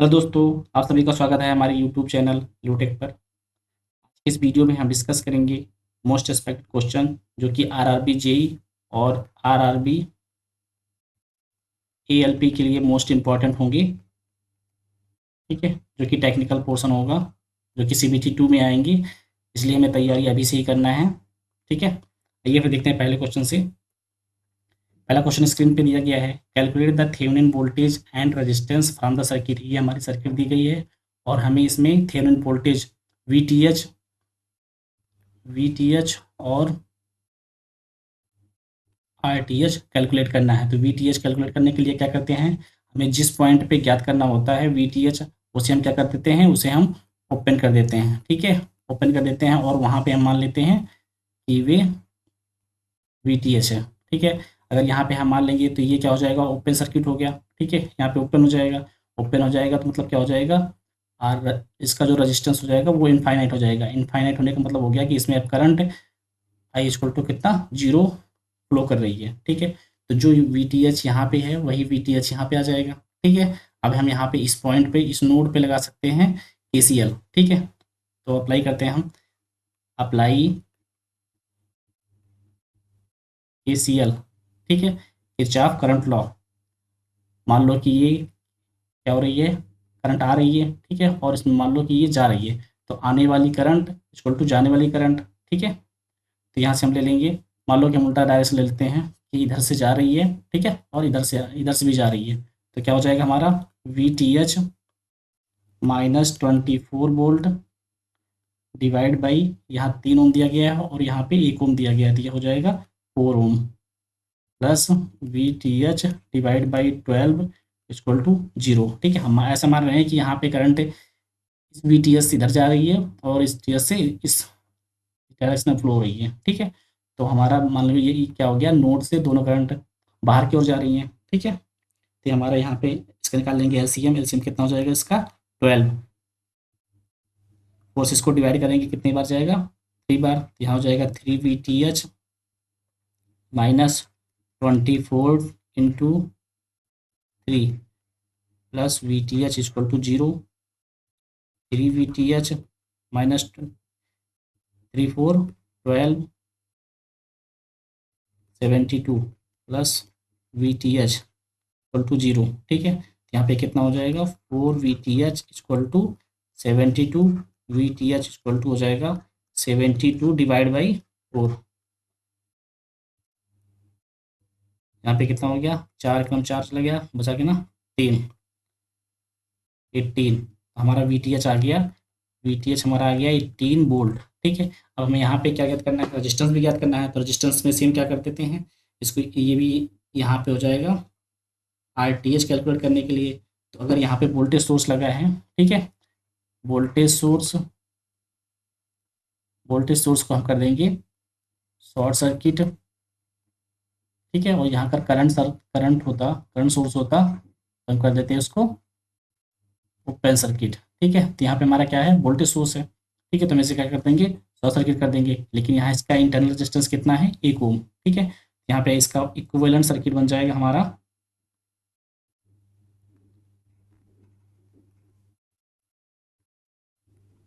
Hello दोस्तों, आप सभी का स्वागत है हमारे यूट्यूब चैनल यूटेक पर। इस वीडियो में हम डिस्कस करेंगे मोस्ट एक्सपेक्टेड क्वेश्चन जो कि आरआरबी जेई और आरआरबी एएलपी के लिए मोस्ट इम्पॉर्टेंट होंगे। ठीक है, जो कि टेक्निकल पोर्शन होगा, जो कि सीबीटी 2 में आएंगे, इसलिए हमें तैयारी अभी से ही करना है। ठीक है, आइए फिर देखते हैं पहले क्वेश्चन से। पहला क्वेश्चन स्क्रीन पे दिया गया है, calculate the Thevenin voltage and resistance from the circuit. ये हमारी सर्किट दी गई है और हमें इसमें थेवेनिन वोल्टेज वीटीएच और आरटीएच कैलकुलेट करना है। तो वीटीएच कैलकुलेट करने के लिए क्या करते हैं, हमें जिस पॉइंट पे ज्ञात करना होता है वीटीएच, उसे हम क्या कर देते हैं, उसे हम ओपन कर देते हैं। ठीक है, ओपन कर देते हैं और वहाँ पे हम मान लेते हैं कि वे वीटीएच है। ठीक है, अगर यहाँ पे हम मान लेंगे तो ये क्या हो जाएगा, ओपन सर्किट हो गया। ठीक है, यहाँ पे ओपन हो जाएगा। ओपन हो जाएगा तो मतलब क्या हो जाएगा, और इसका जो रजिस्टेंस हो जाएगा वो इनफाइनाइट हो जाएगा। इनफाइनाइट होने का मतलब हो गया कि इसमें अब करंट आई इक्वल टू कितना, जीरो फ्लो कर रही है। ठीक है, तो जो वी टी एच यहाँ पे है वही वी टी एच यहाँ पे आ जाएगा। ठीक है, अब हम यहाँ पे इस पॉइंट पे, इस नोड पे लगा सकते हैं केसीएल। ठीक है, तो अप्लाई करते हैं हम, अप्लाई केसीएल। ठीक है, किरचॉफ करंट लॉ। मान लो कि ये क्या हो रही है, करंट आ रही है। ठीक है, और इसमें मान लो कि ये जा रही है, तो आने वाली करंट इक्वल टू जाने वाली करंट। ठीक है, तो यहाँ से हम ले लेंगे, मान लो कि हम उल्टा डायरेक्शन ले लेते हैं कि इधर से जा रही है। ठीक है, और इधर से भी जा रही है, तो क्या हो जाएगा हमारा, we T H minus 24 volt divide by, यहाँ 3 ओम दिया गया है और यहाँ पे 1 ओम दिया गया है, तो यह हो जाएगा 4 ohm plus V T H divide by 12 equal to zero. ठीक है, हम ऐसा मान रहे हैं कि यहाँ पे करंट इस वी टी एस से इधर जा रही है और इस टी एस से इस डायरेक्शन में फ्लो हो रही है। ठीक है, तो हमारा मान लो ये क्या हो गया, नोड से दोनों करंट बाहर की ओर जा रही हैं। ठीक है, तो हमारा यहाँ पे इसका निकाल लेंगे एलसीएम। एलसीएम कितना हो जाएगा इसका, 12। फोर्स इसको डिवाइड करेंगे कितनी बार जाएगा, 3 बार। तो यहाँ हो जाएगा 3 VTH minus 24 × 3 plus VTH equal to zero. 3 VTH minus 3 4 12 72 plus VTH equal to zero. ठीक है, यहाँ पे कितना हो जाएगा, 4 VTH equal to 72। VTH equal to हो जाएगा 72 डिवाइड बाई 4। यहाँ पे कितना हो गया, 4 × 4 चला गया, बचा के ना 3, 18 हमारा VTH आ गया। VTH हमारा आ गया 18 वोल्ट। ठीक है, अब हमें यहाँ पे क्या ज्ञात करना है, रजिस्टेंस भी ज्ञात करना है। तो रजिस्टेंस में सेम क्या कर देते हैं, इसको ये भी यहाँ पे हो जाएगा RTH कैलकुलेट करने के लिए। तो अगर यहाँ पे वोल्टेज सोर्स लगा है, ठीक है, वोल्टेज सोर्स वोल्टेज सोर्स को हम कर देंगे शॉर्ट सर्किट। ठीक है, और यहाँ का करंट सोर्स होता, तो हम कर देते हैं उसको ओपन सर्किट। ठीक है, तो यहाँ पे हमारा क्या है, वोल्टेज सोर्स है। ठीक है, तो हम इसे क्या कर देंगे, शॉर्ट सर्किट कर देंगे। लेकिन यहाँ इसका इंटरनल रेजिस्टेंस कितना है, 1 ओम। ठीक है, यहाँ पे इसका इक्विवेलेंट सर्किट बन जाएगा हमारा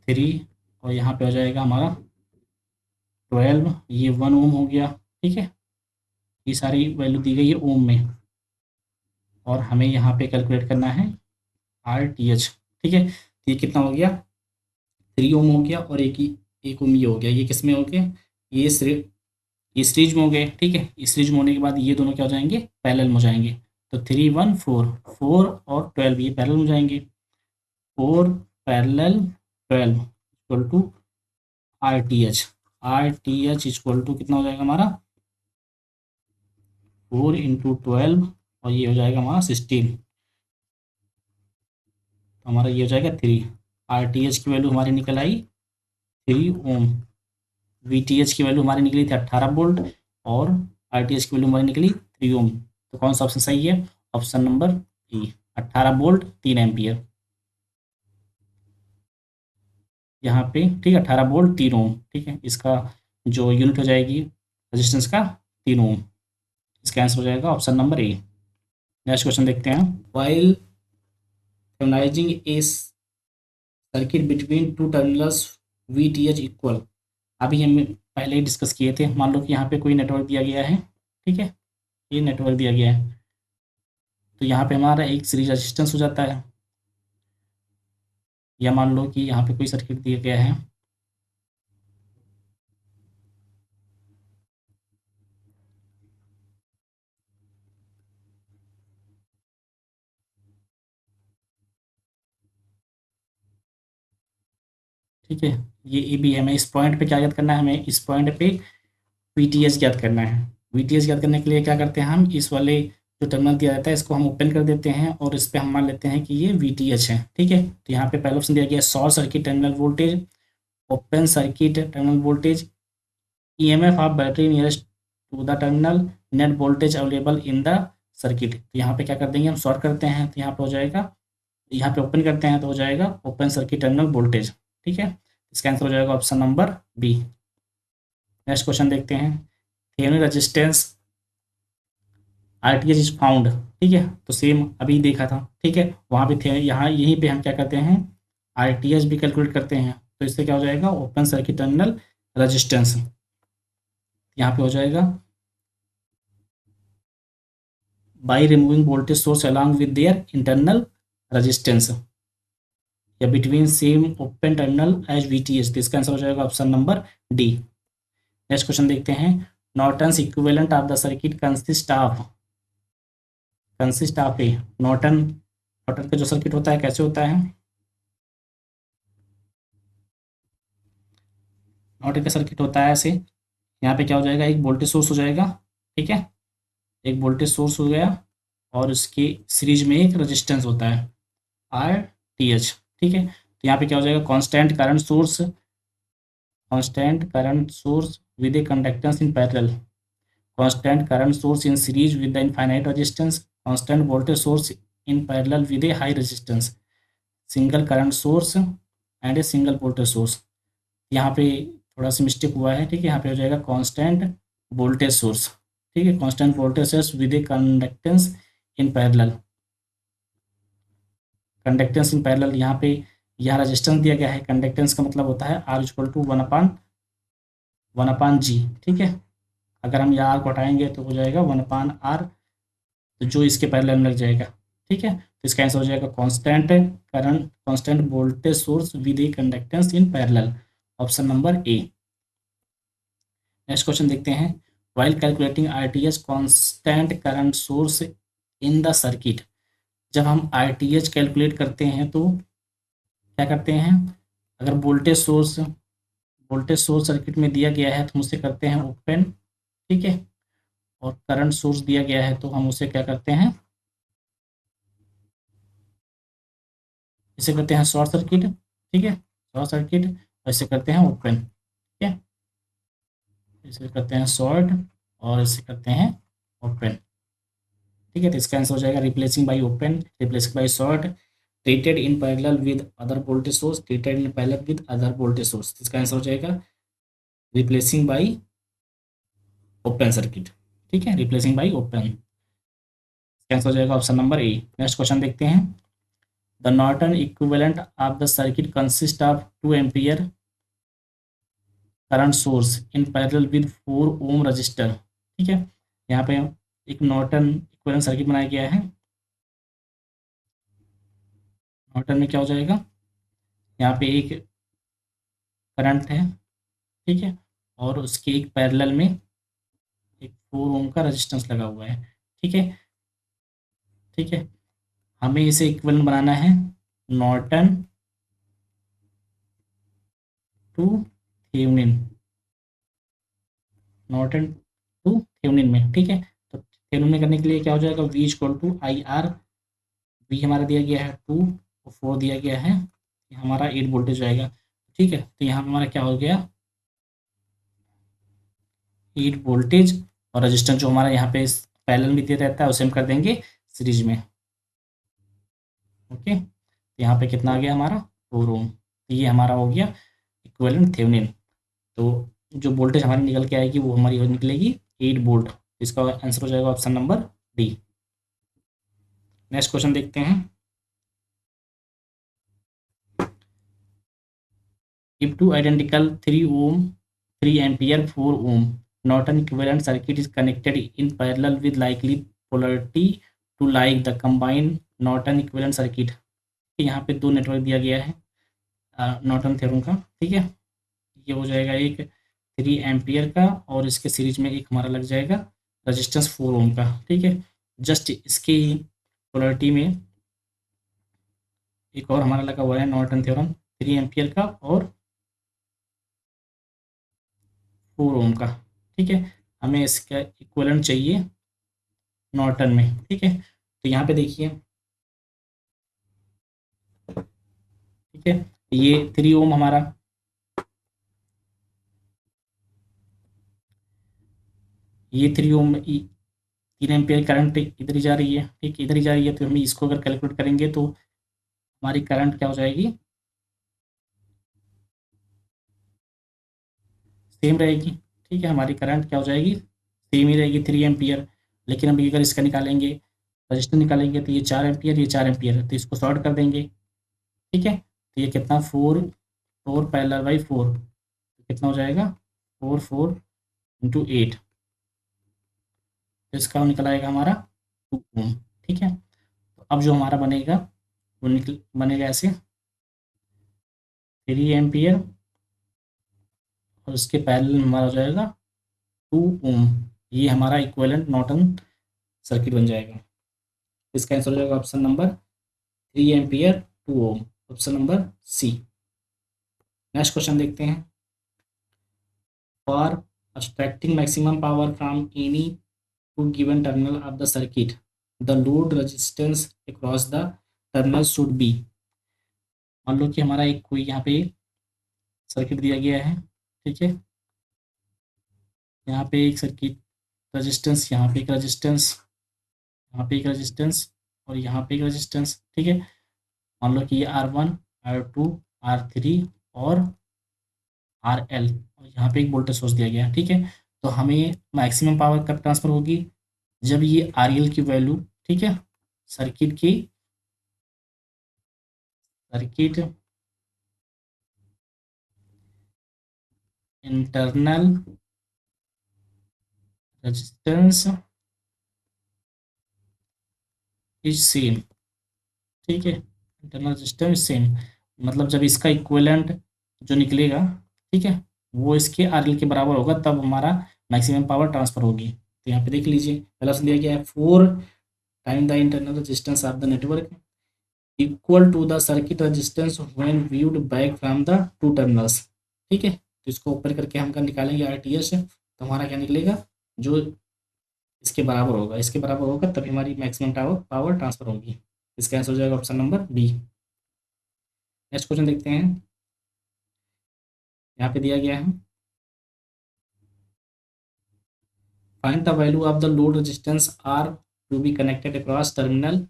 3, और यहाँ पे हो जाएगा हमारा 12, ये 1 ओम हो गया। ठीक है, ये सारी वैल्यू दी गई है ओम में, और हमें यहाँ पे कैलकुलेट करना है RTH। ठीक है, तो ये कितना हो गया, 3 ओम हो गया, और 1 ओम ये हो गया। ये किस में हो गया, ये सिर्फ ये सीरीज में हो गए। ठीक है, इस सीरीज में होने के बाद ये दोनों क्या हो जाएंगे, पैरेलल में हो जाएंगे। तो 3 1 4, 4 और 12 ये पैरेलल हो जाएंगे। 4 parallel 12 equal to RTH। RTH equal to कितना हो जाएगा हमारा, 4 × 12, और ये हो जाएगा हमारा 16। तो हमारा ये हो जाएगा 3। RTH की वैल्यू हमारी निकल आई 3 ओम। VTH की वैल्यू हमारी निकली थी 18 वोल्ट, और RTH की वैल्यू हमारी निकली 3 ओम। तो कौन सा ऑप्शन सही है, ऑप्शन नंबर ई, 18 वोल्ट 3 एम्पियर। यहाँ पे ठीक है, 18 वोल्ट 3 ओम। ठीक है, इसका जो यूनिट हो जाएगी रेजिस्टेंस का, 3 ओम। इसका आंसर हो जाएगा option number A. Next question देखते हैं, while thevenizing a circuit between two terminals V T H equal. अभी हम पहले ही डिस्कस किए थे। मान लो कि यहाँ पे कोई नेटवर्क दिया गया है, ठीक है, ये नेटवर्क दिया गया है, तो यहाँ पे हमारा एक सीरीज रेजिस्टेंस हो जाता है, या मान लो कि यहाँ पे कोई सर्किट दिया गया है, ठीक है, ये ए बी है। हमें इस पॉइंट पे क्या याद करना है, हमें इस पॉइंट पे वी टी एच याद करना है। वी टी एच याद करने के लिए क्या करते हैं, हम इस वाले जो टर्मिनल दिया जाता है इसको हम ओपन कर देते हैं और इस पर हम मान लेते हैं कि ये वी टी एच है, ठीक है। तो यहाँ पे पहला ऑप्शन दिया गया है short circuit terminal voltage, open circuit terminal voltage, EMF of battery nearest to the terminal, net voltage available in the circuit. तो यहाँ पे क्या कर देंगे, हम शॉर्ट करते हैं तो यहाँ पे हो जाएगा, यहाँ पे ओपन करते हैं तो हो जाएगा ओपन सर्किट टर्मिनल वोल्टेज, ठीक है। इसका आंसर हो जाएगा option number B. Next question देखते हैं। Thevenin resistance RTH is found, ठीक है, तो सेम अभी देखा था, ठीक है, वहाँ पे थे, यहाँ यहीं पे हम क्या करते हैं, आरटीएच भी कैलकुलेट करते हैं। तो इससे क्या हो जाएगा, ओपन सर्किट टर्मिनल रेजिस्टेंस, यहाँ पे हो जाएगा by removing voltage source along with their internal resistance, या between same open terminal as VTH. तो इसका आंसर हो जाएगा option number D. Next question देखते हैं। Norton's equivalent of the circuit consist of a Norton, Norton का जो circuit होता है कैसे होता है, नॉर्टन का सर्किट होता है ऐसे। यहाँ पे क्या हो जाएगा, एक वोल्टेज सोर्स हो जाएगा, ठीक है, एक वोल्टेज सोर्स हो गया और उसके सीरीज में एक रेजिस्टेंस होता है आर टी एच, ठीक है। तो यहाँ पे क्या हो जाएगा, constant current source with A conductance in parallel, constant current source in series with the infinite resistance, constant voltage source in parallel with A high resistance, single current source and a single voltage source. यहाँ पे थोड़ा सा mistake हुआ है, ठीक है, यहाँ पे हो जाएगा कांस्टेंट वोल्टेज सोर्स, ठीक है, constant voltage source with A conductance in parallel, conductance in parallel. यहाँ पे यहाँ रेजिस्टेंस दिया गया है, कंडक्टेंस का मतलब होता है R equal to one upon G, ठीक है। अगर हम यहाँ आर को हटाएंगे तो हो जाएगा वन अपान आर, तो जो इसके पैरेलल में लग जाएगा, ठीक है। तो इसका आंसर हो जाएगा constant current, constant voltage source with A conductance in parallel, option number A. Next question देखते हैं। While calculating RTH constant current source in the circuit, जब हम आरटीएच कैलकुलेट करते हैं तो क्या करते हैं, अगर वोल्टेज सोर्स सर्किट में दिया गया है तो हम उसे करते हैं ओपन, ठीक है, और करंट सोर्स दिया गया है तो हम उसे क्या करते हैं, इसे करते हैं शॉर्ट सर्किट, ठीक है, शॉर्ट सर्किट, और इसे करते हैं ओपन, ठीक है, इसे करते हैं शॉर्ट और इसे करते हैं ओपन, ठीक है। तो इसका आंसर हो जाएगा replacing by open, replacing by short, treated in parallel with other voltage source, treated in parallel with other voltage source. इसका आंसर हो जाएगा रिप्लेसिंग बाई ओपन सर्किट, ठीक है, रिप्लेसिंग बाई ओपन। इसका आंसर हो जाएगा option number A. Next question देखते हैं। The Norton equivalent of the circuit consist of 2 ampere current source in parallel with 4 ohm resistor, ठीक है। यहाँ पे एक नॉर्टन इक्विवेलेंट सर्किट बनाया गया है। नॉर्टन में क्या हो जाएगा, यहाँ पे एक करंट है, ठीक है, और उसके एक पैरेलल में एक 4 ओम का रेजिस्टेंस लगा हुआ है, ठीक है, ठीक है। हमें इसे इक्विवेलेंट बनाना है Norton to Thevenin, Norton to Thevenin में, ठीक है। तो थेवेनिन में करने के लिए क्या हो जाएगा, V equal to I R, V हमारा दिया गया है 2 और 4 दिया गया है, ये हमारा 8 वोल्टेज आएगा, ठीक है। तो यहाँ पे हमारा क्या हो गया, 8 वोल्टेज, और रजिस्टेंस जो हमारा यहाँ पे पैरेलल में दिया रहता है उसे हम कर देंगे सीरीज में, ओके। तो यहाँ पे कितना आ गया हमारा 4 ओम, तो ये हमारा हो गया इक्विवेलेंट थेवेनिन। तो जो वोल्टेज हमारी निकल के आएगी वो हमारी निकलेगी 8 वोल्ट। इसका आंसर हो जाएगा option number D. Next question देखते हैं। If two identical 3 ohm, 3 ampere, 4 ohm Norton equivalent circuit is connected in parallel with likely polarity to like the combined Norton equivalent circuit। यहाँ पे दो नेटवर्क दिया गया है नॉर्टन थ्योरम का, ठीक है। ये हो जाएगा एक 3 एम्पियर का और इसके सीरीज में एक हमारा लग जाएगा रजिस्टेंस 4 ओम का, ठीक है। जस्ट इसके ही पोलरिटी में एक और हमारा लगा हुआ है नॉर्टन थ्योरम 3 एम्पियर का और 4 ओम का, ठीक है। हमें इसका इक्वलेंट चाहिए नॉर्टन में, ठीक है। तो यहाँ पे देखिए, ठीक है, ये 3 ओम हमारा, ये 3 ओम 3 एम्पियर करंट इधर ही जा रही है, ठीक, इधर ही जा रही है। तो हम इसको अगर कैलकुलेट करेंगे तो हमारी करंट क्या हो जाएगी, सेम रहेगी, ठीक है। हमारी करंट क्या हो जाएगी, सेम ही रहेगी 3 एम्पियर। लेकिन अभी अगर इसका निकालेंगे, रजिस्टर निकालेंगे, तो ये 4 एम्पियर, ये 4 एम्पियर है, तो इसको शॉर्ट कर देंगे, ठीक है। तो ये कितना 4 4 पैरेलल बाई 4 कितना हो जाएगा 4 4 इंटू 8, तो इसका निकल आएगा हमारा 2 ओम, ठीक है। तो अब जो हमारा बनेगा वो निकल बनेगा ऐसे 3 एम्पियर और उसके पैरेलल में हमारा हो जाएगा 2 ओम। ये हमारा इक्विवेलेंट नॉर्टन सर्किट बन जाएगा। इसका आंसर हो जाएगा option number 3 ampere 2 ohm, option number C. Next question देखते हैं। For extracting maximum power from any two given terminal of the circuit, the load resistance across the terminal should be। मान लो कि हमारा एक कोई यहाँ पे सर्किट दिया गया है, ठीक है। यहाँ पे एक सर्किट रेजिस्टेंस, यहाँ पे एक रेजिस्टेंस, यहाँ पे एक रेजिस्टेंस और यहाँ पे एक रेजिस्टेंस, ठीक है। मान लो कि ये R1 R2 R3 और RL और यहाँ पे एक वोल्टेज सोर्स दिया गया है, ठीक है। तो हमें मैक्सिमम पावर कब ट्रांसफर होगी, जब ये RL की वैल्यू, ठीक है, सर्किट की circuit internal resistance is same, ठीक है। इंटरनल रेजिस्टेंस सेम मतलब जब इसका इक्विवेलेंट जो निकलेगा, ठीक है, वो इसके RL के बराबर होगा, तब हमारा मैक्सिमम पावर ट्रांसफर होगी। तो यहाँ पे देख लीजिए, पहला से दिया गया है 4 time the internal resistance of the network equal to the circuit resistance when viewed back from the two terminals, ठीक है। तो इसको ऊपर करके हम निकालेंगे RTH, तो हमारा क्या निकलेगा, जो इसके बराबर होगा, इसके बराबर होगा तभी हमारी मैक्सिमम पावर ट्रांसफर होगी। इसका आंसर हो जाएगा option number B. Next question देखते हैं। यहाँ पे दिया गया है find the value of the load resistance R to be connected across terminal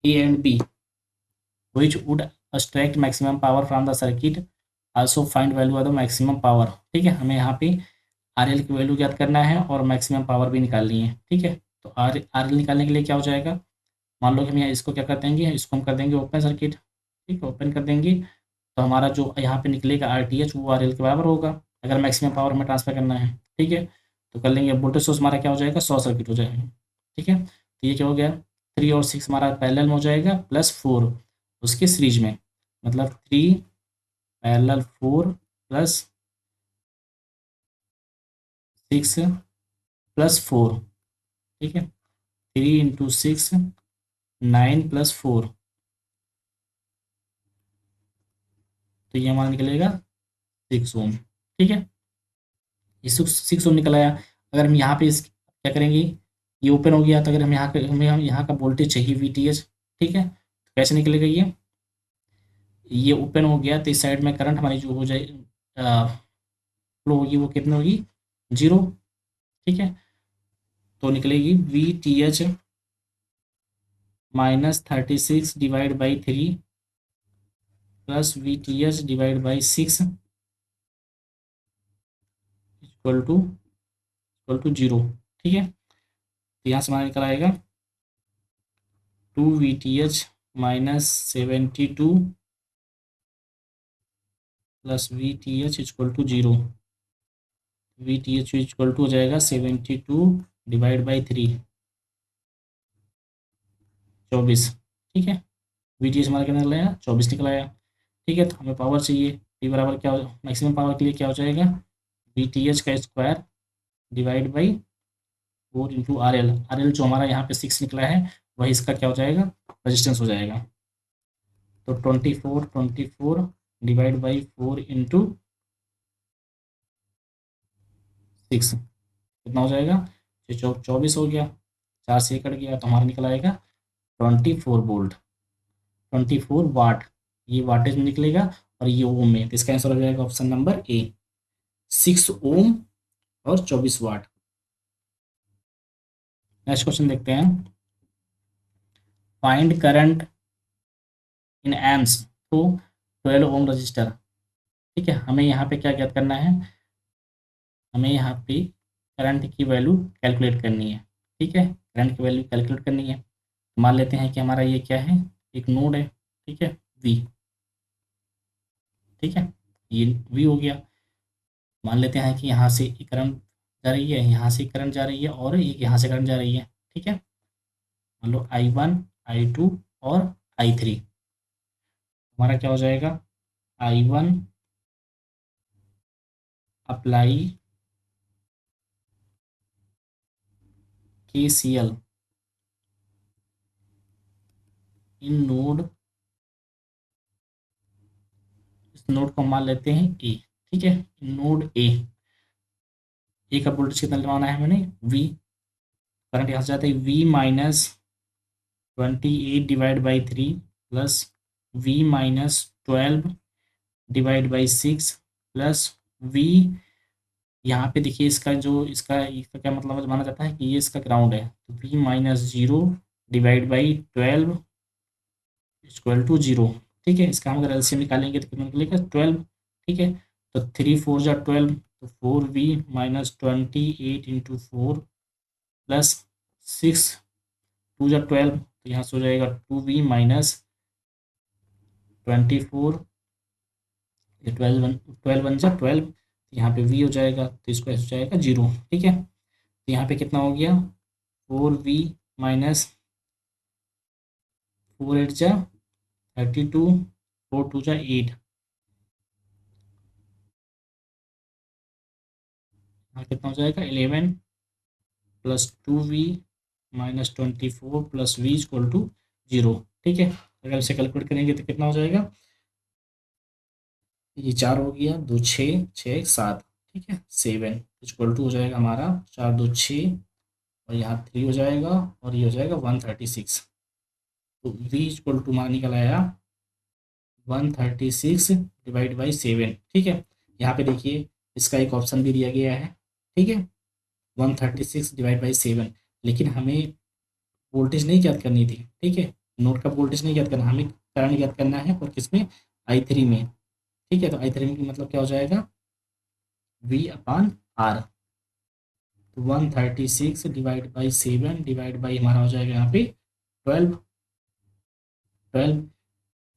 A and B which would extract maximum power from the circuit, also find value of the maximum power, ठीक है। हमें यहाँ पे RL की value ज्ञात करना है और मैक्सिमम पावर भी निकालनी है, ठीक है। तो RL निकालने के लिए क्या हो जाएगा, मान लो कि हम यहाँ इसको क्या कर देंगे, इसको हम कर देंगे ओपन सर्किट, ठीक है, ओपन कर देंगे। तो हमारा जो यहाँ पे निकलेगा RTH वो RL के बराबर होगा, अगर मैक्सिमम पावर हमें ट्रांसफर करना है, ठीक है। तो कर लेंगे, वोल्टेज सोर्स हमारा क्या हो जाएगा, शॉर्ट सर्किट हो जाएगा, ठीक है। तो ये क्या हो गया, 3 और 6 हमारा पैरेलल में हो जाएगा प्लस 4 उसके सीरीज में, मतलब 3 पैरेलल 4 प्लस 6 प्लस 4, ठीक है। 3 इंटू 6 9 प्लस 4, तो ये हमारा निकलेगा 6 ओम, ठीक है। ये 6 ओम निकल आया। अगर हम यहाँ पे इस क्या करेंगे, ये ओपन हो गया, तो अगर हमें हम यहाँ का वोल्टेज चाहिए VTH, ठीक है, तो कैसे निकलेगा ये ओपन हो गया, तो इस साइड में करंट हमारी जो हो जाए फ्लो होगी वो कितनी होगी 0, ठीक है। तो निकलेगी VTH -36 divide by 3 plus VTH divide by 6 equal to 0, ठीक है। तो यहाँ से हमारा निकल आएगा 2 VTH -72 plus V T H equal to 0। V T H equal to हो जाएगा 72 डिवाइड बाई 3, 24। ठीक है, वी टी एच हमारा कितना निकल आया, 24 निकल आया। ठीक है, तो हमें पावर चाहिए, टी बराबर क्या हो, मैक्सिमम पावर के लिए क्या हो जाएगा, वी टी एच का square divide by 4 into R L जो हमारा यहाँ पे 6 निकला है, वही इसका क्या हो जाएगा, रेजिस्टेंस हो जाएगा। तो 24 डिवाइड बाई 4 इंटू 6 कितना हो जाएगा, 24 हो गया, 4 से कट गया तो हमारा निकल आएगा 24 वोल्ट, 24 वाट। ये वाटेज में निकलेगा और ये ओम में, तो इसका आंसर हो जाएगा ऑप्शन नंबर ए, 6 ओम और 24 वाट। नेक्स्ट क्वेश्चन देखते हैं, find current in amps through 12 ohm resistor. ठीक है, हमें यहाँ पे क्या ज्ञात करना है, हमें यहाँ पे करंट की वैल्यू कैलकुलेट करनी है। ठीक है, करंट की वैल्यू कैलकुलेट करनी है, मान लेते हैं कि हमारा ये क्या है, एक नोड है। ठीक है, वी। ठीक है, ये वी हो गया। मान लेते हैं कि यहाँ से एक करंट जा रही है, यहाँ से करंट जा रही है और एक यहाँ से करंट जा रही है। ठीक है, मान लो I1, I2 और I3। हमारा क्या हो जाएगा, I1 अप्लाई KCL इन नोड, इस नोड को मान लेते हैं ए। ठीक है, नोड ए का वोल्टेज कितना लगाना है मैंने, वी। करंट यहाँ से जाता है V-28/3 plus V-12 divide by 6 plus V, यहाँ पे देखिए इसका जो इसका क्या मतलब माना जाता है कि ये इसका ग्राउंड है, तो V-0 divide by 12 equal to 0। ठीक है, इसका हम अगर एलसीएम निकालेंगे तो कितना निकलेगा, 12। ठीक है, तो 3 4 जा 12, तो 4V-28 इंटू 4 प्लस 6 2 जा 12, तो यहाँ से हो जाएगा 2V-24, ये 12 1 जा 12, यहाँ पे वी हो जाएगा तो इसको ऐसे हो जाएगा 0। ठीक है, तो यहाँ पे कितना हो गया, 4V-4 8 जा 32, 4 2 जा 8, यहाँ कितना हो जाएगा 11 प्लस 2V-24 प्लस V इक्वल टू 0। ठीक है, अगर इसे कैलकुलेट करेंगे तो कितना हो जाएगा, ये 4 हो गया, 2 6 6 7। ठीक है, 7 इक्वल टू हो जाएगा हमारा 4 2 6, और यहाँ 3 हो जाएगा और ये हो जाएगा 136। तो V इक्वल टू हमारा निकल आया 136 डिवाइड बाई 7। ठीक है, यहाँ पे देखिए इसका एक ऑप्शन भी दिया गया है। ठीक है, 136 डिवाइड बाई 7, लेकिन हमें वोल्टेज नहीं ज्ञात करनी थी। ठीक है, नोड का वोल्टेज नहीं ज्ञात करना, हमें करंट ज्ञात करना है, और किसमें, I3 में। ठीक है, तो I3 में मतलब क्या हो जाएगा, V/R। तो 136 डिवाइड बाई 7 डिवाइड बाई हमारा हो जाएगा यहाँ पे 12। 12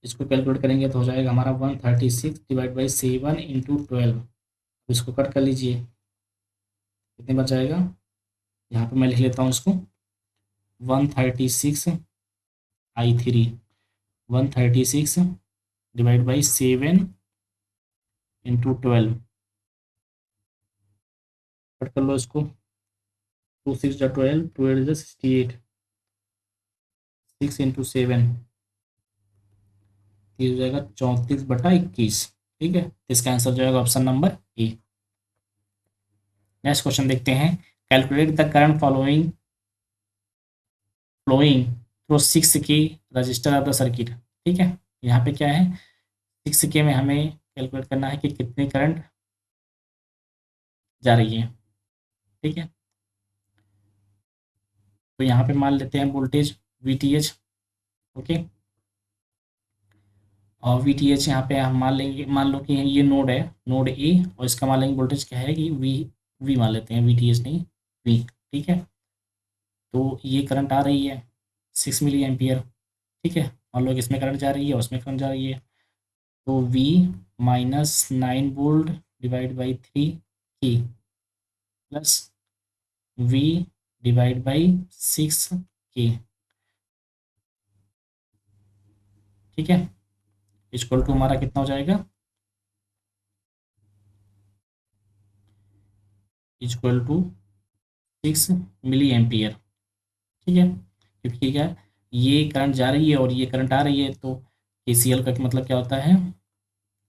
इसको कैलकुलेट करेंगे तो हो जाएगा हमारा 136 डिवाइड बाई 7 इंटू 12। इसको कट कर लीजिए, कितने बच जाएगा, यहाँ पे मैं लिख लेता हूँ इसको, 136 I3, 136 divide by 7 into 12, cut कर लो इसको, 2 6 जा 12, 2 8 जा 68, 6 इंटू 7, ये हो जाएगा 34/21। ठीक है, तो इसका आंसर हो जाएगा option number A. Next question देखते हैं, calculate the current flowing through 6K resistor of the circuit. ठीक है, यहाँ पे क्या है, 6K में हमें कैलकुलेट करना है कि कितनी करंट जा रही है। ठीक है, तो यहाँ पे मान लेते हैं वोल्टेज VTH। ओके, और VTH यहाँ पे हम मान लेंगे, मान लो कि ये नोड है, नोड ए, और इसका मान लेंगे वोल्टेज क्या है कि वी मान लेते हैं, VTH नहीं वी। ठीक है, तो ये करंट आ रही है 6 मिली एम्पियर। ठीक है, मान लो कि इसमें करंट जा रही है और उसमें करंट जा रही है, तो V minus 9 volt divide by 3 की प्लस V डिवाइड बाई 6 की, ठीक है, इक्वल टू हमारा कितना हो जाएगा, इक्वल टू 6 मिली एम्पियर, ठीक है, क्योंकि क्या ये करंट जा रही है और ये करंट आ रही है, तो KCL का मतलब क्या होता है,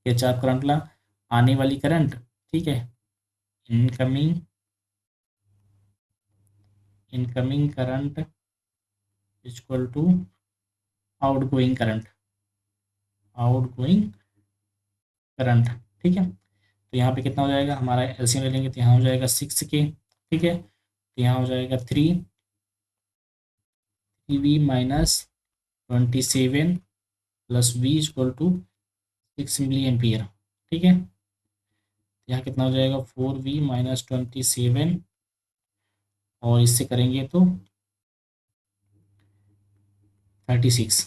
किरचॉफ करंट ला, आने वाली करंट, ठीक है, incoming incoming current equal to outgoing current, outgoing current, ठीक है। तो यहाँ पे कितना हो जाएगा, हमारा एलसीएम ले लेंगे तो यहाँ हो जाएगा 6 के, ठीक है, तो यहाँ हो जाएगा 3V minus 27 plus V equal to 6 milli ampere, ठीक है, यहाँ कितना हो जाएगा 4V माइनस 27 और इससे करेंगे तो 36,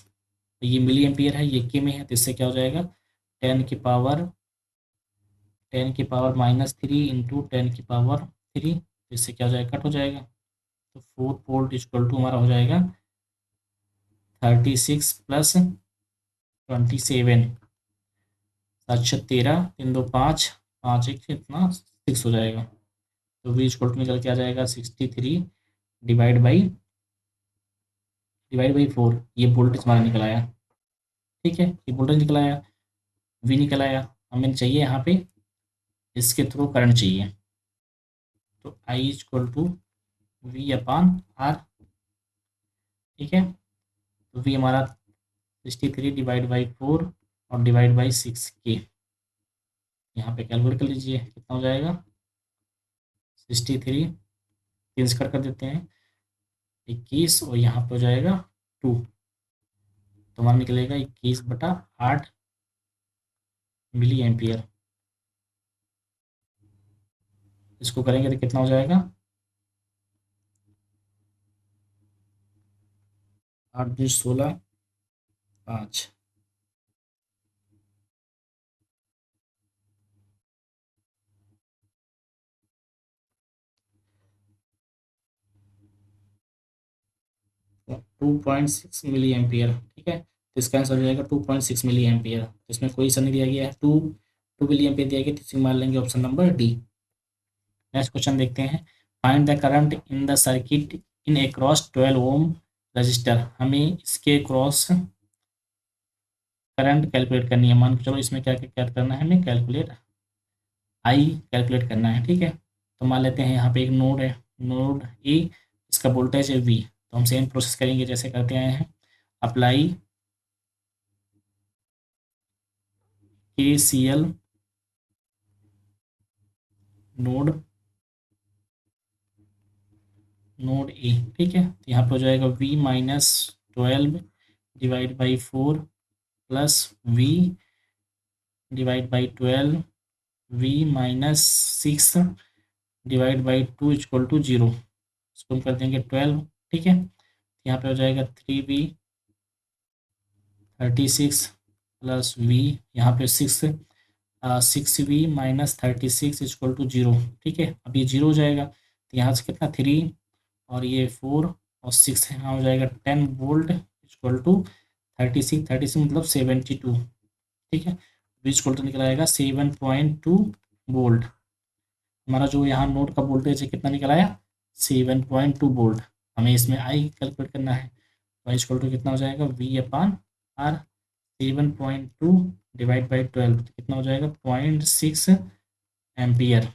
तो ये मिली एम्पियर है, ये के में है, तो इससे क्या हो जाएगा 10 की पावर -3 इंटू 10 की पावर 3, तो इससे क्या हो जाएगा, कट हो जाएगा, तो 4 वोल्ट इक्वल टू हमारा हो जाएगा 36 प्लस 27, 7 13 3 2 5 5 1 इतना 6 हो जाएगा, तो V इक्वल टू निकल के आ जाएगा 63 डिवाइड बाई 4, ये वोल्टेज हमारा निकल आया, ठीक है, ये वोल्टेज निकल आया, V निकल आया, हमें चाहिए यहाँ पे इसके थ्रू करंट चाहिए, तो I equal to V upon R, ठीक है, तो V हमारा 63 डिवाइड बाई 4 और डिवाइड बाई 6 के, यहाँ पे कैलकुलेट कर लीजिए कितना हो जाएगा, 63 3 से कट कर देते हैं 21 और यहाँ पे हो जाएगा 2, तो हमारा निकलेगा 21/8 मिली एम्पियर, इसको करेंगे तो कितना हो जाएगा 8 2 16 5, 2.6 मिली एम्पियर, ठीक है, तो इसका आंसर हो जाएगा 2.6 मिली एम्पियर, तो इसमें कोई सा नहीं दिया गया है, 2 मिली एम्पियर दिया गया, तो इसी मान लेंगे option number D. Next question देखते हैं, find the current in the circuit in across 12 ohm resistor, हमें इसके क्रॉस करंट कैलकुलेट करनी है, मान के चलो इसमें क्या क्या करना है, हमें कैलकुलेट आई कैलकुलेट करना है, ठीक है, तो मान लेते हैं यहाँ पे एक नोड है, नोड ए, इसका वोल्टेज है V, तो हम सेम प्रोसेस करेंगे जैसे करते आए हैं, apply KCL node node A, ठीक है, तो यहाँ पे हो जाएगा V minus 12 divide by 4 plus V divide by 12 V minus 6 divide by 2 equal to 0, इसको हम कर देंगे 12, ठीक है, यहाँ पे हो जाएगा 3V 36 प्लस V, यहाँ पे 6V माइनस 36 इक्वल टू 0, ठीक है, अब ये 0 हो जाएगा, तो यहाँ से कितना 3 और ये 4 और 6 यहाँ हो जाएगा 10 वोल्ट इक्वल टू 36 मतलब 72, ठीक है, इक्वल टू निकल आएगा 7.2 वोल्ट, हमारा जो यहाँ नोड का वोल्टेज है कितना निकल आया 7.2 वोल्ट, हमें इसमें आई कैलकुलेट करना है, वाई इक्वल टू कितना हो जाएगा V upon R, 7.2 divide by 12, तो कितना हो जाएगा 0.6 एम्पियर,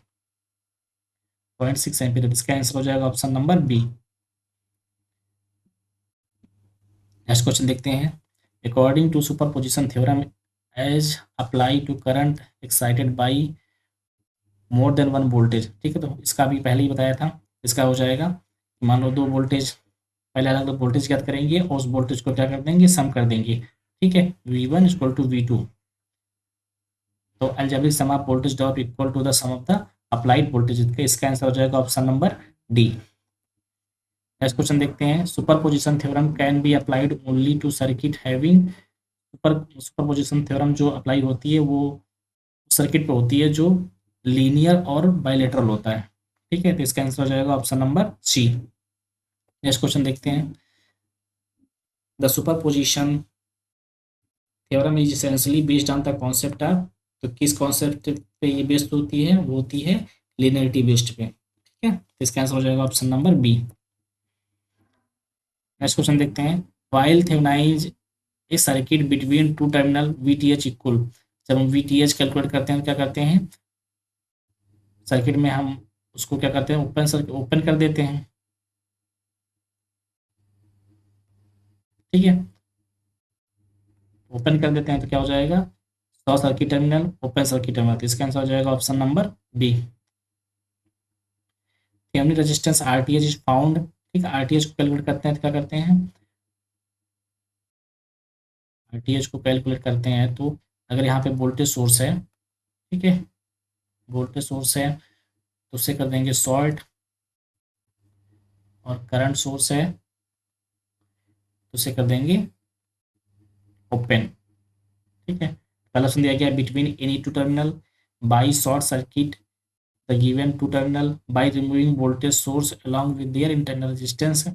0.6 एम्पियर, इसका आंसर हो जाएगा option number B. Next question देखते हैं, according to superposition theorem as apply to current excited by more than one voltage, ठीक है, तो इसका भी पहले ही बताया था, इसका हो जाएगा मान लो 2 वोल्टेज, पहले अलग अलग वोल्टेज ज्ञात करेंगे और उस वोल्टेज को क्या कर देंगे, सम कर देंगे, ठीक है, V1 इक्वल टू V2, तो algebraic sum of voltage drop equal to the sum of the applied voltage, इसका आंसर हो जाएगा option number D. Next question देखते हैं, superposition theorem can be applied only to circuit having superposition theorem जो apply होती है वो circuit पे होती है जो लीनियर और बाइलेटरल होता है। ठीक है, तो इसका आंसर हो जाएगा option number C. Next question देखते हैं। The superposition theorem is essentially based on the concept of, तो किस कॉन्सेप्ट पे ये बेस्ड होती है, वो होती है लिनियरिटी बेस्ड पे। ठीक है, तो इसका आंसर हो जाएगा option number B. Next question देखते हैं। While thevenize a circuit between two terminal VTH equal, जब हम वीटीएच कैलकुलेट करते हैं तो क्या करते हैं, सर्किट में हम उसको क्या करते हैं, ओपन सर्किट ओपन कर देते हैं। ठीक है, ओपन कर देते हैं तो क्या हो जाएगा, short circuit terminal, open circuit terminal, तो इसका आंसर हो जाएगा option number B. Thevenin resistance RTH is found. ठीक है, आरटीएच को कैलकुलेट करते हैं तो क्या करते हैं, आरटीएच को कैलकुलेट करते हैं तो अगर यहाँ पे वोल्टेज सोर्स है, ठीक है, वोल्टेज सोर्स है तो उससे कर देंगे शॉर्ट, और करंट सोर्स है तो उसे कर देंगे ओपन। ठीक है, पहला ऑप्शन दिया गया between any two terminal, by short circuit the given two terminal, by removing voltage source along with their internal resistance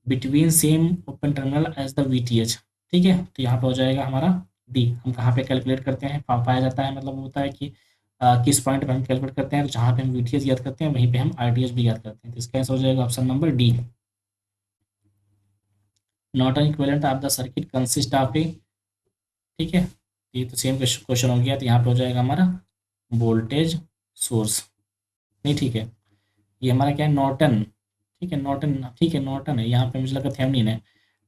between same open terminal as the VTH. ठीक है, तो यहाँ पे हो जाएगा हमारा डी। हम कहाँ पे कैलकुलेट करते हैं, पाया जाता है, मतलब होता है कि किस पॉइंट पे हम कैलकुलेट करते हैं, तो जहाँ पे हम वीटीएच याद करते हैं वहीं पे हम आरटीएच भी याद करते हैं, तो इसका आंसर हो जाएगा option number D. Norton equivalent of the circuit consist of a, ठीक है, ये तो सेम क्वेश्चन हो गया, तो यहाँ पे हो जाएगा हमारा वोल्टेज सोर्स। नहीं, ठीक है, ये हमारा क्या है, नॉर्टन। ठीक है, नॉर्टन, ठीक है, नॉर्टन है, यहाँ पे मुझे लगा थेवेनिन है,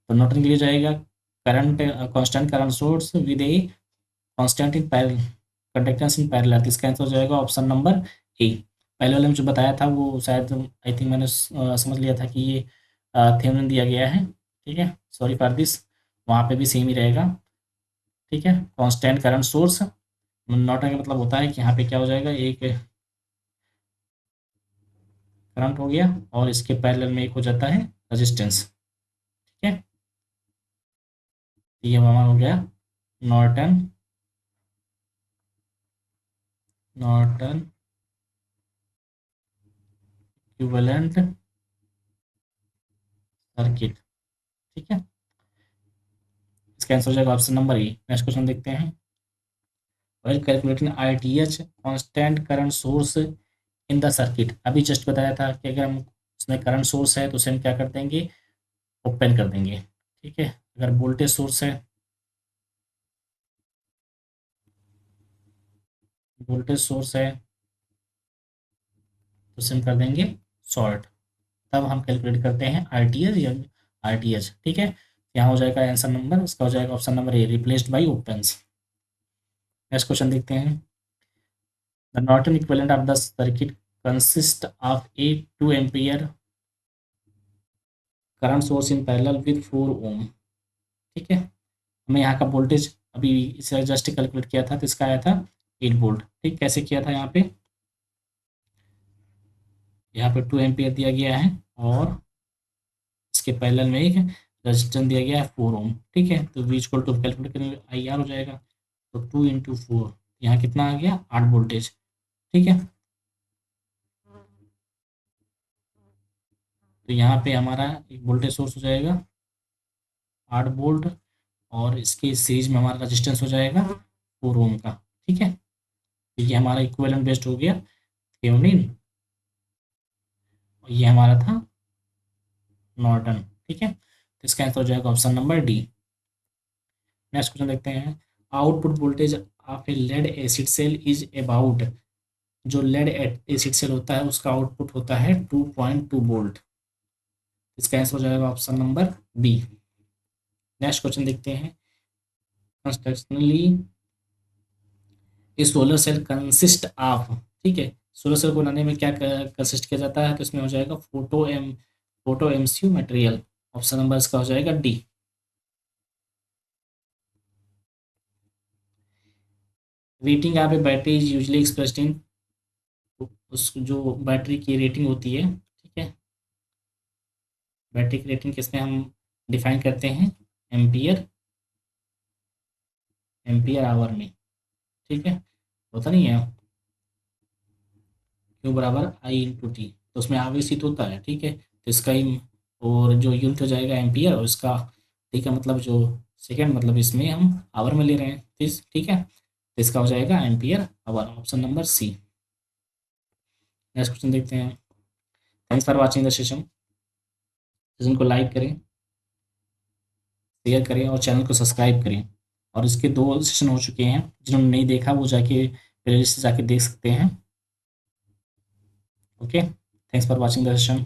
तो नॉर्टन के लिए जाएगा current, constant current source with a constant in parallel, conductance in parallel, तो इसका आंसर हो जाएगा ऑप्शन नंबर ए। पहले वाले में जो बताया था वो शायद आई थिंक मैंने समझ लिया था कि ये थेवेनिन दिया गया है। ठीक है, सॉरी फॉर दिस, वहाँ पे भी सेम ही रहेगा। ठीक है, कांस्टेंट करंट सोर्स, नॉर्टन का मतलब होता है कि यहाँ पे क्या हो जाएगा, एक करंट हो गया और इसके पैरेलल में एक हो जाता है रेजिस्टेंस। ठीक है, तो ये हमारा हो गया नॉर्टन, नॉर्टन इक्विवेलेंट सर्किट। ठीक है, इसका आंसर हो जाएगा option number A. Next question देखते हैं। Well calculating RTH constant current source in the circuit, अभी जस्ट बताया था कि अगर हम उसमें करंट सोर्स है तो उसे हम क्या कर देंगे, ओपन कर देंगे। ठीक है, अगर वोल्टेज सोर्स है, वोल्टेज सोर्स है तो उसे हम कर देंगे शॉर्ट, तब हम कैलकुलेट करते हैं आरटीएच या आरटीएच। ठीक है, यहाँ हो जाएगा आंसर नंबर, इसका हो जाएगा option number A, replaced by opens. Next question देखते हैं। The Norton equivalent of the circuit consist of A 2 ampere current source in parallel with 4 ओम। ठीक है, हमें यहाँ का वोल्टेज अभी इसे जस्ट कैलकुलेट किया था तो इसका आया था 8 वोल्ट। ठीक, कैसे किया था, यहाँ पे 2 एम्पियर दिया गया है और इसके पैरेलल में एक रेजिस्टेंस दिया गया है 4 ओम। ठीक है, तो वी इक्वल टू कैलकुलेट करेंगे आई आर हो जाएगा, तो 2 × 4, यहाँ कितना आ गया, 8 वोल्टेज। ठीक है, तो यहाँ पे हमारा एक वोल्टेज सोर्स हो जाएगा 8 वोल्ट, और इसके सीरीज में हमारा रेजिस्टेंस हो जाएगा 4 ओम का। ठीक है, तो ये हमारा इक्विवेलेंट बेस्ड हो गया थेवेनिन, और ये हमारा था नॉर्टन। ठीक है, तो इसका आंसर हो जाएगा option number D. Next question देखते हैं। Output voltage of a lead acid cell is about, जो लेड एसिड सेल होता है उसका आउटपुट होता है 2.2 वोल्ट, इसका आंसर हो जाएगा option number B. Next question देखते हैं। Constructionally a solar cell consist of, ठीक है, सोलर सेल को बनाने में क्या कंसिस्ट किया जाता है, तो इसमें हो जाएगा photo MCU material, option number इसका हो जाएगा D. Rating of A battery is usually expressed in, उस जो बैटरी की रेटिंग होती है, ठीक है, बैटरी की रेटिंग किसमें हम डिफाइन करते हैं, एम्पियर एम्पियर आवर में, ठीक है, होता नहीं है Q बराबर आई इंटू टी, तो उसमें आवेश ही तो होता है, ठीक है, तो इसका ही, और जो यूनिट हो जाएगा एम्पियर, और इसका, ठीक है, मतलब जो सेकेंड, मतलब इसमें हम आवर में ले रहे हैं, ठीक है, तो इसका हो जाएगा ampere hour, option number C. Next question देखते हैं। Thanks for watching the session. Session को लाइक करें, शेयर करें और चैनल को सब्सक्राइब करें। और इसके 2 सेशन हो चुके हैं, जिन्होंने नहीं देखा वो जाके प्लेलिस्ट से जाके देख सकते हैं। Okay, thanks for watching the session.